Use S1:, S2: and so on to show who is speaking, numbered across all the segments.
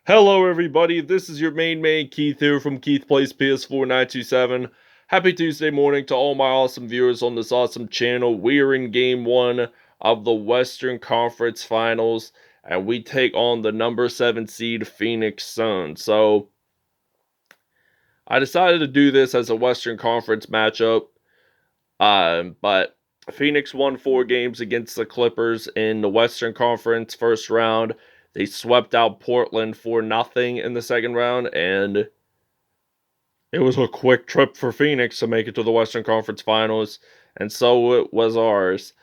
S1: Hello, everybody. This is your main man Keith here from Keith Plays PS4 927. Happy Tuesday morning to all my awesome viewers on this awesome channel. We are in Game 1 of the Western Conference Finals, and we take on the number 7 seed Phoenix Suns. So, I decided to do this as a Western Conference matchup, but Phoenix won 4 games against the Clippers in the Western Conference first round. They swept out Portland for nothing in the second round, and it was a quick trip for Phoenix to make it to the Western Conference Finals, and so it was ours.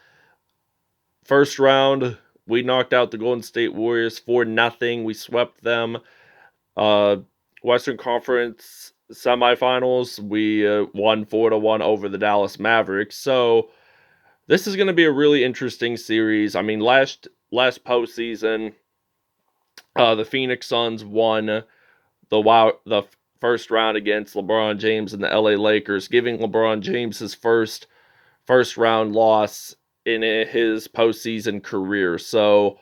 S1: First round, we knocked out the Golden State Warriors for nothing. We swept them. Uh, Western Conference semifinals, we won 4-1 over the Dallas Mavericks. So this is going to be a really interesting series. I mean, last postseason, the Phoenix Suns won the first round against LeBron James and the LA Lakers, giving LeBron James his first round loss in his postseason career. So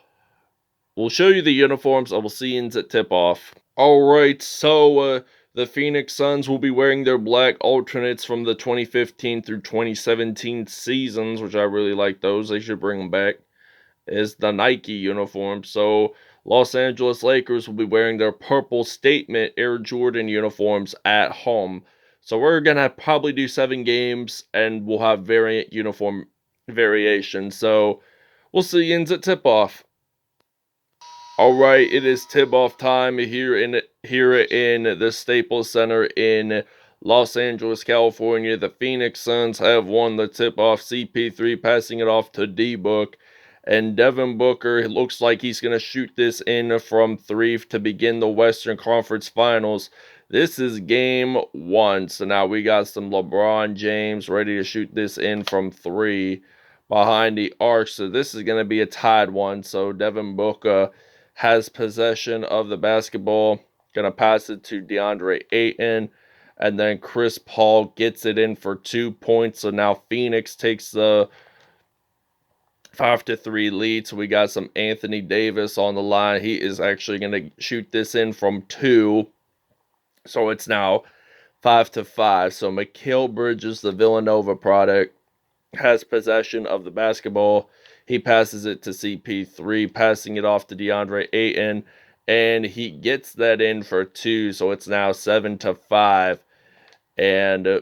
S1: we'll show you the uniforms and we'll see you at tip off. Alright, so the Phoenix Suns will be wearing their black alternates from the 2015 through 2017 seasons, which I really like those. They should bring them back. Is the Nike uniform. So Los Angeles Lakers will be wearing their purple statement Air Jordan uniforms at home. So we're going to probably do 7 games and we'll have variant uniform variation. So we'll see you at tip-off. Alright, it is tip-off time here in the Staples Center in Los Angeles, California. The Phoenix Suns have won the tip-off. CP3 passing it off to D-Book. And Devin Booker, it looks like he's going to shoot this in from 3 to begin the Western Conference Finals. This is game 1. So now we got some LeBron James ready to shoot this in from 3 behind the arc. So this is going to be a tied one. So Devin Booker has possession of the basketball. Going to pass it to DeAndre Ayton. And then Chris Paul gets it in for 2 points. So now Phoenix takes the 5-3 lead. So we got some Anthony Davis on the line. He is actually going to shoot this in from 2. So it's now 5-5. So Mikal Bridges, the Villanova product, has possession of the basketball. He passes it to CP3, passing it off to DeAndre Ayton, and he gets that in for 2. So it's now 7-5. And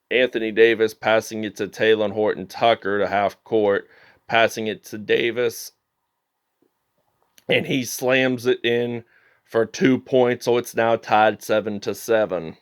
S1: Anthony Davis passing it to Talen Horton-Tucker to half court, passing it to Davis, and he slams it in for 2 points. So it's now tied 7-7.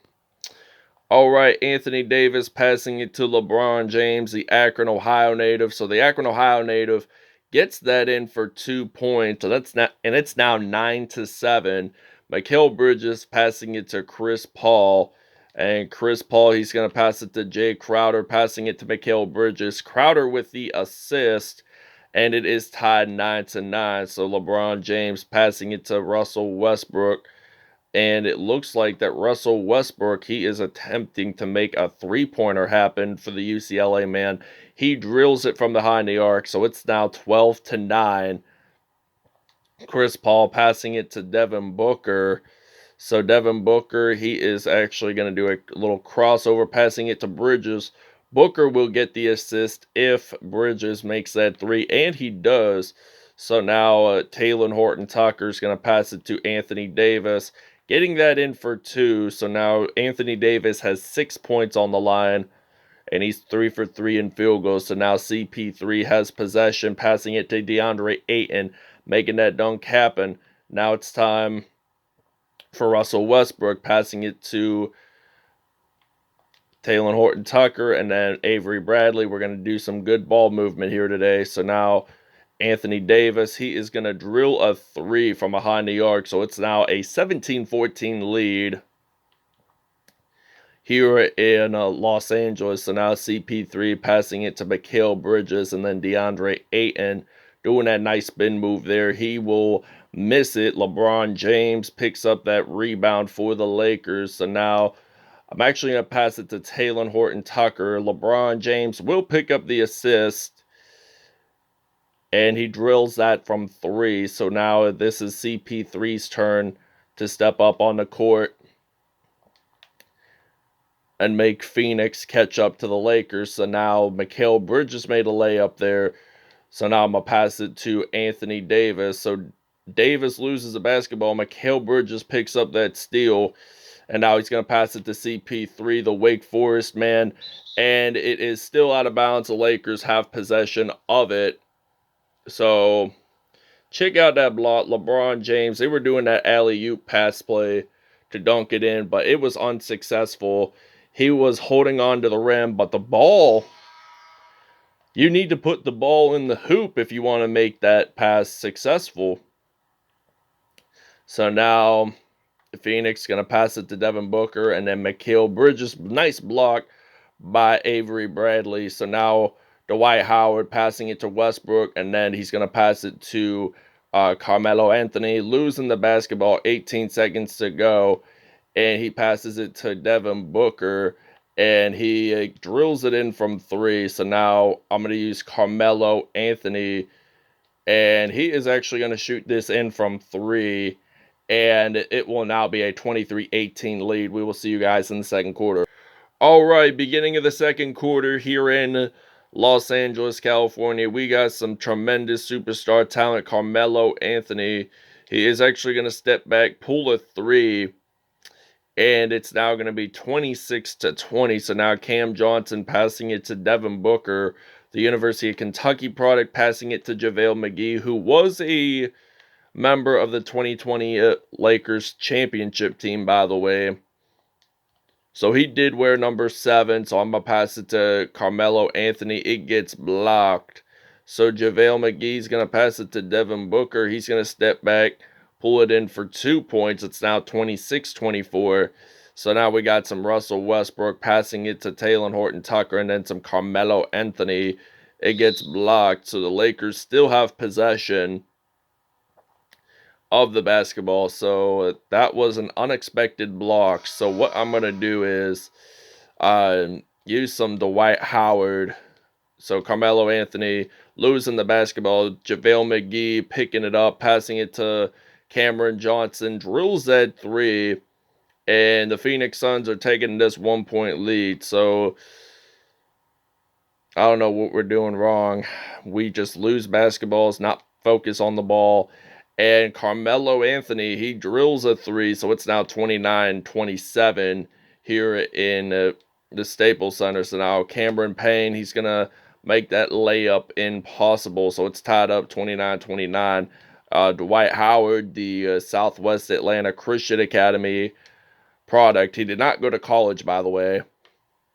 S1: Alright, Anthony Davis passing it to LeBron James, the Akron, Ohio native. So the Akron, Ohio native gets that in for 2 points. So it's now 9-7. Mikal Bridges passing it to Chris Paul. And Chris Paul, he's going to pass it to Jay Crowder, passing it to Mikal Bridges. Crowder with the assist. And it is tied 9-9. So LeBron James passing it to Russell Westbrook. And it looks like that Russell Westbrook, he is attempting to make a 3-pointer happen for the UCLA man. He drills it from behind the arc, so it's now 12-9. Chris Paul passing it to Devin Booker. So Devin Booker, he is actually going to do a little crossover, passing it to Bridges. Booker will get the assist if Bridges makes that 3, and he does. So now Talen Horton-Tucker is going to pass it to Anthony Davis, getting that in for 2. So now Anthony Davis has 6 points on the line, and he's 3 for 3 in field goals. So now CP3 has possession, passing it to DeAndre Ayton, making that dunk happen. Now it's time for Russell Westbrook, passing it to Talen Horton-Tucker and then Avery Bradley. We're going to do some good ball movement here today. So now Anthony Davis, he is going to drill a 3 from behind the arc. So it's now a 17-14 lead here in Los Angeles. So now CP3 passing it to Mikal Bridges and then DeAndre Ayton doing that nice spin move there. He will miss it. LeBron James picks up that rebound for the Lakers. So now I'm actually going to pass it to Talen Horton-Tucker. LeBron James will pick up the assist, and he drills that from 3. So now this is CP3's turn to step up on the court and make Phoenix catch up to the Lakers. So now Mikal Bridges made a layup there. So now I'm going to pass it to Anthony Davis. So Davis loses the basketball. Mikal Bridges picks up that steal. And now he's going to pass it to CP3, the Wake Forest man. And it is still out of bounds. The Lakers have possession of it. So check out that block. LeBron James, they were doing that alley-oop pass play to dunk it in, but it was unsuccessful. He was holding on to the rim, but the ball, you need to put the ball in the hoop if you want to make that pass successful. So now Phoenix going to pass it to Devin Booker, and then Mikal Bridges, nice block by Avery Bradley. So now Dwight Howard passing it to Westbrook, and then he's going to pass it to Carmelo Anthony, losing the basketball, 18 seconds to go, and he passes it to Devin Booker, and he drills it in from 3. So now I'm going to use Carmelo Anthony, and he is actually going to shoot this in from 3, and it will now be a 23-18 lead. We will see you guys in the second quarter. All right, beginning of the second quarter here in Los Angeles, California. We got some tremendous superstar talent. Carmelo Anthony, he is actually going to step back, pull a 3, and it's now going to be 26-20. So now Cam Johnson passing it to Devin Booker, the University of Kentucky product, passing it to JaVale McGee, who was a member of the 2020 Lakers championship team, by the way. So he did wear number 7, so I'm going to pass it to Carmelo Anthony. It gets blocked. So JaVale McGee's going to pass it to Devin Booker. He's going to step back, pull it in for 2 points. It's now 26-24. So now we got some Russell Westbrook passing it to Talen Horton-Tucker, and then some Carmelo Anthony. It gets blocked. So the Lakers still have possession of the basketball. So that was an unexpected block. So what I'm going to do is use some Dwight Howard. So Carmelo Anthony losing the basketball. JaVale McGee picking it up, passing it to Cameron Johnson. Drills that 3. And the Phoenix Suns are taking this 1-point lead. So I don't know what we're doing wrong. We just lose basketballs, not focus on the ball. And Carmelo Anthony, he drills a 3, so it's now 29-27 here in the Staples Center. So now Cameron Payne, he's going to make that layup impossible. So it's tied up 29-29. Dwight Howard, the Southwest Atlanta Christian Academy product. He did not go to college, by the way.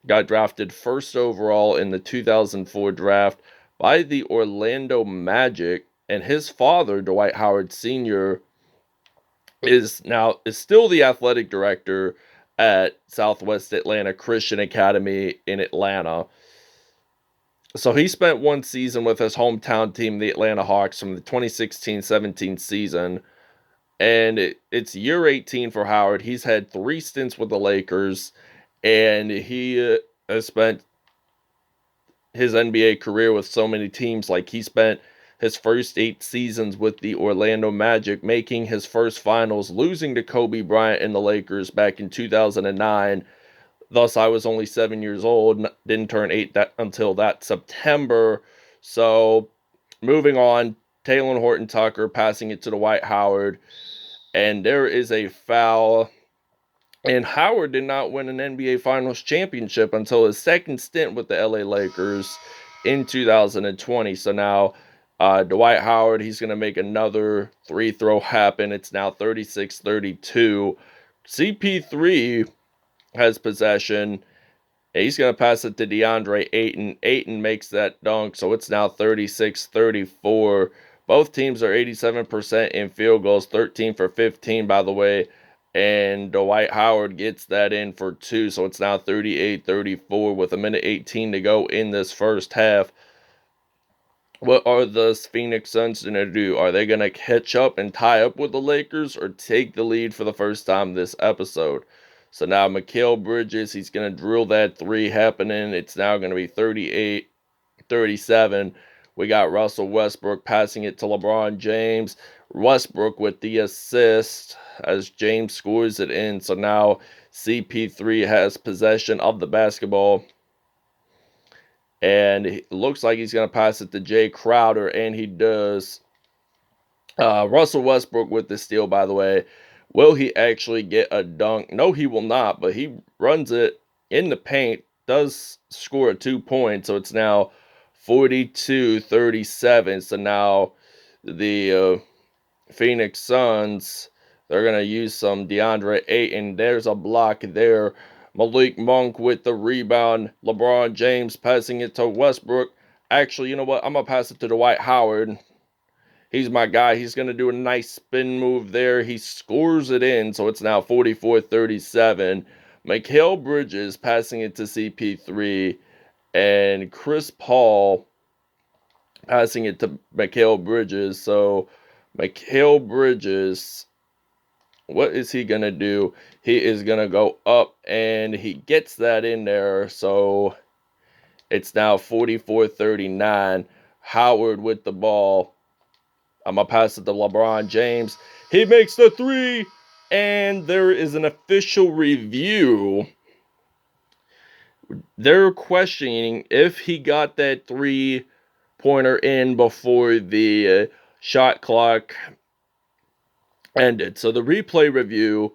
S1: Got drafted first overall in the 2004 draft by the Orlando Magic. And his father, Dwight Howard Sr., is still the athletic director at Southwest Atlanta Christian Academy in Atlanta. So he spent 1 season with his hometown team, the Atlanta Hawks, from the 2016-17 season. And it's year 18 for Howard. He's had 3 stints with the Lakers, and he has spent his NBA career with so many teams. Like, he spent his first 8 seasons with the Orlando Magic, making his first finals, losing to Kobe Bryant and the Lakers back in 2009. Thus, I was only 7 years old, didn't turn 8 until that September. So, moving on, Talen Horton-Tucker passing it to Dwight Howard, and there is a foul. And Howard did not win an NBA Finals championship until his second stint with the LA Lakers in 2020. So now Dwight Howard, he's going to make another 3 throw happen. It's now 36-32. CP3 has possession. He's going to pass it to DeAndre Ayton. Ayton makes that dunk, so it's now 36-34. Both teams are 87% in field goals, 13 for 15, by the way. And Dwight Howard gets that in for 2, so it's now 38-34 with 1:18 to go in this first half. What are the Phoenix Suns going to do? Are they going to catch up and tie up with the Lakers, or take the lead for the first time this episode? So now Mikal Bridges, he's going to drill that 3 happening. It's now going to be 38-37 We got Russell Westbrook passing it to LeBron James. Westbrook with the assist as James scores it in. So now CP3 has possession of the basketball. And it looks like he's going to pass it to Jay Crowder, and he does. Russell Westbrook with the steal, by the way. Will he actually get a dunk? No, he will not, but he runs it in the paint, does score 2 points, so it's now 42-37. So now the Phoenix Suns, they're going to use some DeAndre Ayton. There's a block there. Malik Monk with the rebound. LeBron James passing it to Westbrook. Actually, you know what? I'm going to pass it to Dwight Howard. He's my guy. He's going to do a nice spin move there. He scores it in, so it's now 44-37. Mikal Bridges passing it to CP3, and Chris Paul passing it to Mikal Bridges. So Mikal Bridges, what is he going to do? He is going to go up, and he gets that in there. So it's now 44-39. Howard with the ball. I'm going to pass it to LeBron James. He makes the three, and there is an official review. They're questioning if he got that three-pointer in before the shot clock ended. So the replay review,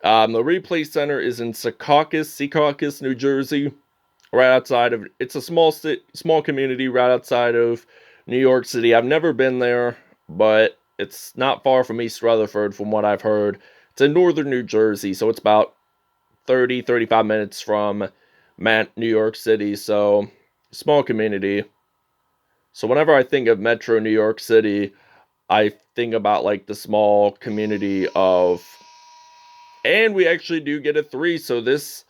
S1: the replay center is in Secaucus, New Jersey, right outside of, it's a small community right outside of New York City. I've never been there, but it's not far from East Rutherford from what I've heard. It's in northern New Jersey, so it's about 35 minutes from New York City, so small community. So whenever I think of Metro New York City, I think about like the small community of, and we actually do get a three, so this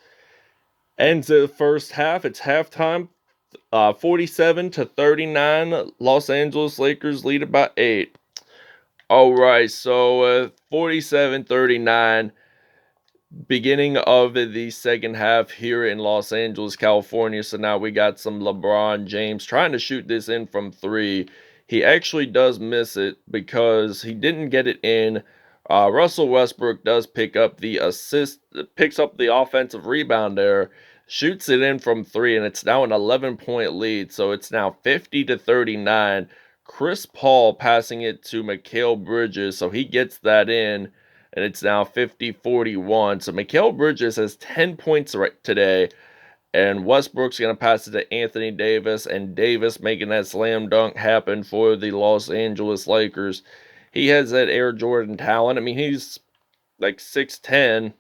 S1: ends the first half. It's halftime. 47-39. Los Angeles Lakers lead about 8. All right, so 47-39. Beginning of the second half here in Los Angeles, California. So now we got some LeBron James trying to shoot this in from 3. He actually does miss it because he didn't get it in. Russell Westbrook does pick up the assist, picks up the offensive rebound there, shoots it in from 3, and it's now an 11-point lead. So it's now 50-39. Chris Paul passing it to Mikal Bridges, so he gets that in, and it's now 50-41. So Mikal Bridges has 10 points right today, and Westbrook's going to pass it to Anthony Davis, and Davis making that slam dunk happen for the Los Angeles Lakers. He has that Air Jordan talent. I mean, he's like 6'10",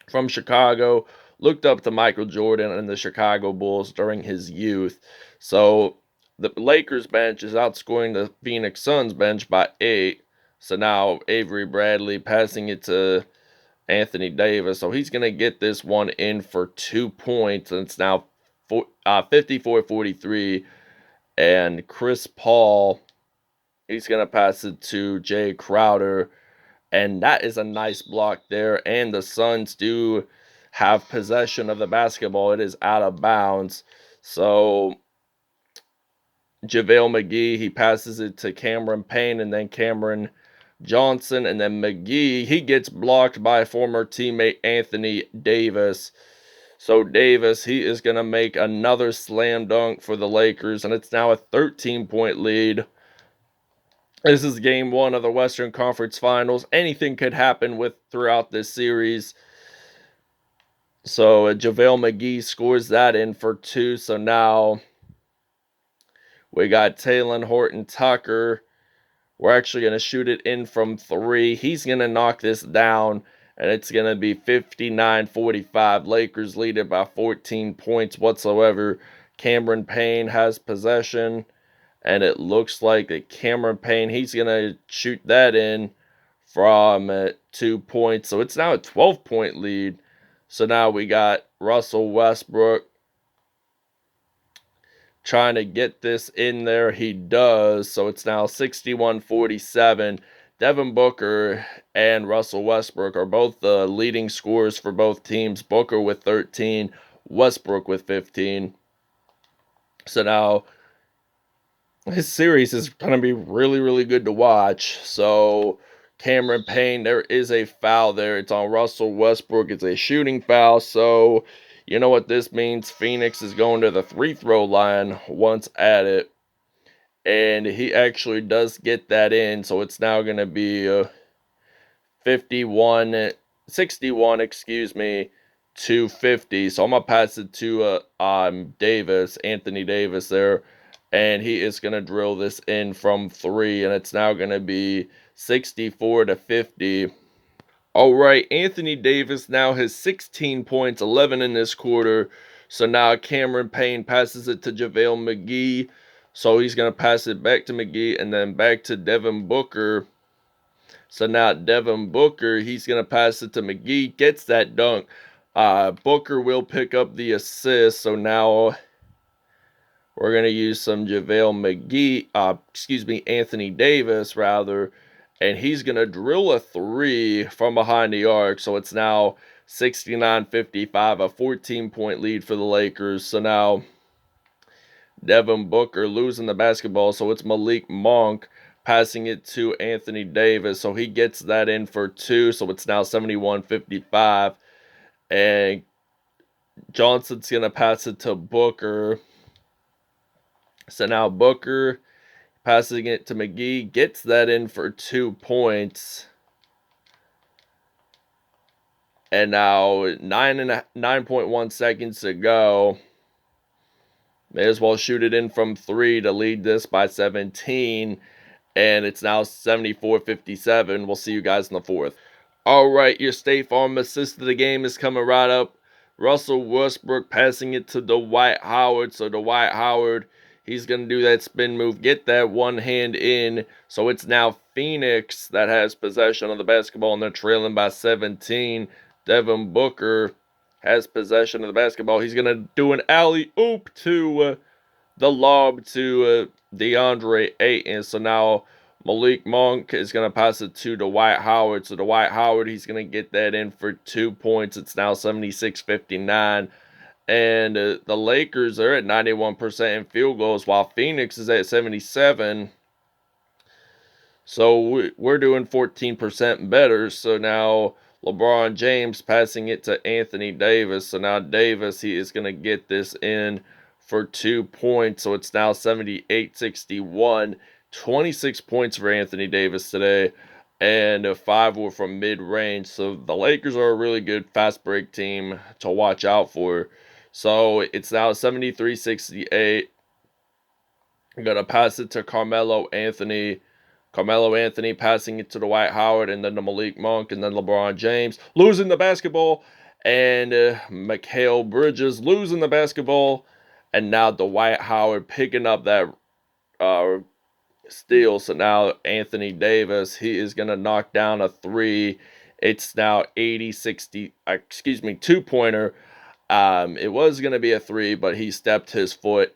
S1: from Chicago, looked up to Michael Jordan and the Chicago Bulls during his youth. So the Lakers bench is outscoring the Phoenix Suns bench by 8. So now Avery Bradley passing it to Anthony Davis. So he's going to get this one in for 2 points. And it's now 54-43. And Chris Paul, he's going to pass it to Jay Crowder. And that is a nice block there. And the Suns do have possession of the basketball. It is out of bounds. So JaVale McGee, he passes it to Cameron Payne and then Cameron Johnson. And then McGee, he gets blocked by former teammate Anthony Davis. So Davis, he is going to make another slam dunk for the Lakers. And it's now a 13-point lead. This is game 1 of the Western Conference Finals. Anything could happen throughout this series. So JaVale McGee scores that in for 2. So now we got Talen Horton-Tucker. We're actually going to shoot it in from 3. He's going to knock this down, and it's going to be 59-45. Lakers lead it by 14 points whatsoever. Cameron Payne has possession. And it looks like that Cameron Payne, he's going to shoot that in from 2 points. So it's now a 12-point lead. So now we got Russell Westbrook trying to get this in there. He does. So it's now 61-47. Devin Booker and Russell Westbrook are both the leading scorers for both teams. Booker with 13, Westbrook with 15. So now His series is going to be really, really good to watch. So, Cameron Payne, there is a foul there. It's on Russell Westbrook. It's a shooting foul. So, you know what this means? Phoenix is going to the free throw line once at it. And he actually does get that in. So, it's now going to be 61, excuse me, to 50. So I'm gonna pass it to Davis, Anthony Davis there, and he is gonna drill this in from 3, and it's now gonna be 64 to 50. All right, Anthony Davis now has 16 points, 11 in this quarter. So now Cameron Payne passes it to JaVale McGee. So he's gonna pass it back to McGee and then back to Devin Booker. So now Devin Booker, he's going to pass it to McGee, gets that dunk. Booker will pick up the assist. So now we're going to use some JaVale McGee, Anthony Davis rather. And he's going to drill a 3 from behind the arc. So it's now 69-55, a 14-point lead for the Lakers. So now Devin Booker losing the basketball. So it's Malik Monk passing it to Anthony Davis. So he gets that in for 2. So it's now 71-55. And Johnson's going to pass it to Booker. So now Booker passing it to McGee. Gets that in for 2 points. And now 9.1 seconds to go. May as well shoot it in from 3 to lead this by 17. And it's now 74-57. We'll see you guys in the 4th. All right, your State Farm assist of the game is coming right up. Russell Westbrook passing it to Dwight Howard. So Dwight Howard, he's going to do that spin move, get that one hand in. So it's now Phoenix that has possession of the basketball, and they're trailing by 17. Devin Booker has possession of the basketball. He's going to do an alley-oop to the lob to DeAndre Ayton. So now Malik Monk is going to pass it to Dwight Howard. So Dwight Howard, he's going to get that in for 2 points. It's now 76-59. And the Lakers are at 91% in field goals, while Phoenix is at 77%. So we're doing 14% better. So now LeBron James passing it to Anthony Davis. So now Davis, he is going to get this in for 2 points. So it's now 78-61. 26 points for Anthony Davis today. And 5 were from mid-range. So the Lakers are a really good fast break team to watch out for. So it's now 73-68. I'm going to pass it to Carmelo Anthony. Carmelo Anthony passing it to Dwight Howard, and then to Malik Monk, and then LeBron James losing the basketball. And Mikal Bridges losing the basketball. And now Dwight Howard picking up that steal. So now Anthony Davis, he is going to knock down a 3. It's now 80-60, two-pointer. It was going to be a 3, but he stepped his foot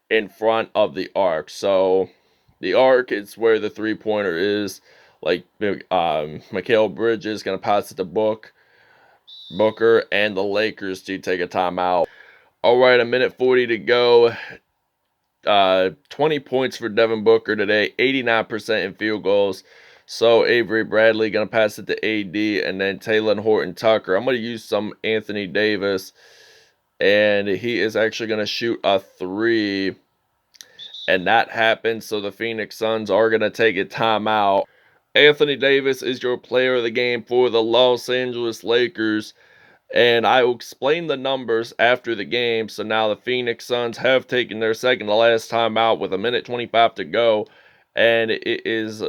S1: in front of the arc. So the arc is where the 3-pointer is. Like Mikal Bridges going to pass it to Booker, and the Lakers to take a timeout. All right, a minute 40 to go. 20 points for Devin Booker today, 89% in field goals. So Avery Bradley going to pass it to AD, and then Talen Horton-Tucker. I'm going to use some Anthony Davis, and he is actually going to shoot a 3. And that happens, so the Phoenix Suns are going to take a timeout. Anthony Davis is your player of the game for the Los Angeles Lakers. And I will explain the numbers after the game. So now the Phoenix Suns have taken their second to last timeout with a minute 25 to go. And it is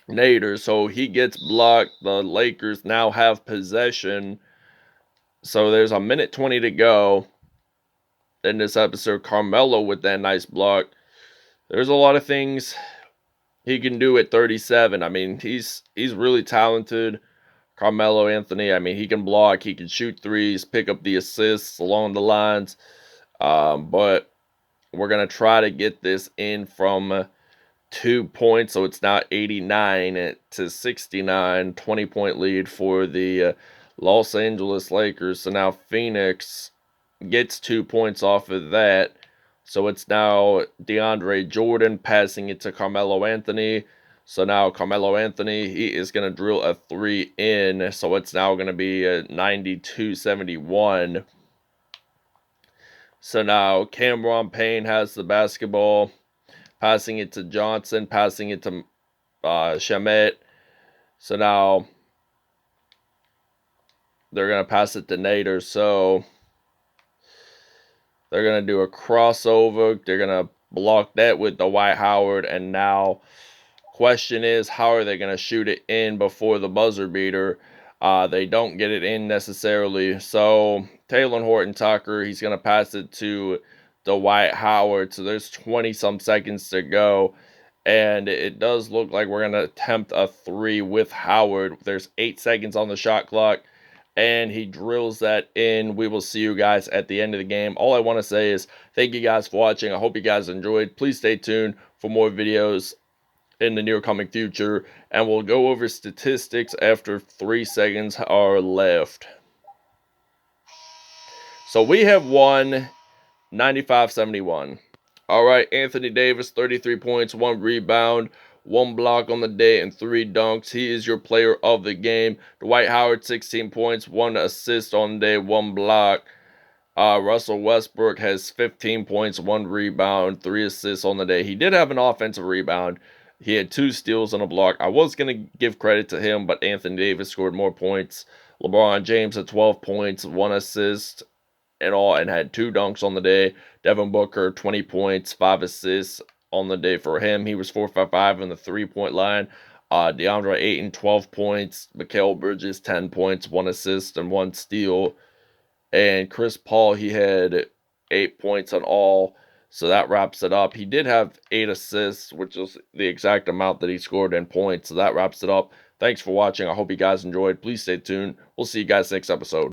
S1: Nader. So he gets blocked. The Lakers now have possession. So there's a minute 20 to go in this episode. Carmelo with that nice block. There's a lot of things he can do at 37. I mean, he's really talented. Carmelo Anthony, I mean, he can block, he can shoot threes, pick up the assists along the lines. But we're going to try to get this in from 2 points. So it's now 89-69, 20-point lead for the Los Angeles Lakers. So now Phoenix gets 2 points off of that. So it's now DeAndre Jordan passing it to Carmelo Anthony. So now Carmelo Anthony, he is going to drill a 3 in. So it's now going to be a 92-71. So now Cameron Payne has the basketball, passing it to Johnson, passing it to Shamet. So now they're going to pass it to Nader. So they're going to do a crossover. They're going to block that with Dwight Howard. And now question is, how are they going to shoot it in before the buzzer beater? They don't get it in necessarily. So Taylor Horton Tucker, he's going to pass it to Dwight Howard. So there's 20-some seconds to go. And it does look like we're going to attempt a 3 with Howard. There's 8 seconds on the shot clock. And he drills that in. We will see you guys at the end of the game. All I want to say is thank you guys for watching. I hope you guys enjoyed. Please stay tuned for more videos in the near coming future, and we'll go over statistics after 3 seconds are left. So we have won 95-71. All right, Anthony Davis, 33 points, 1 rebound, 1 block on the day, and 3 dunks. He is your player of the game. Dwight Howard, 16 points, 1 assist on the day, 1 block. Russell Westbrook has 15 points, 1 rebound, 3 assists on the day. He did have an offensive rebound. He had 2 steals and a block. I was going to give credit to him, but Anthony Davis scored more points. LeBron James had 12 points, 1 assist and all, and had 2 dunks on the day. Devin Booker, 20 points, 5 assists on the day for him. He was 4-5 in the 3-point line. DeAndre Ayton, 12 points. Mikal Bridges, 10 points, 1 assist and 1 steal. And Chris Paul, he had 8 points on all. So that wraps it up. He did have 8 assists, which is the exact amount that he scored in points. So that wraps it up. Thanks for watching. I hope you guys enjoyed. Please stay tuned. We'll see you guys next episode.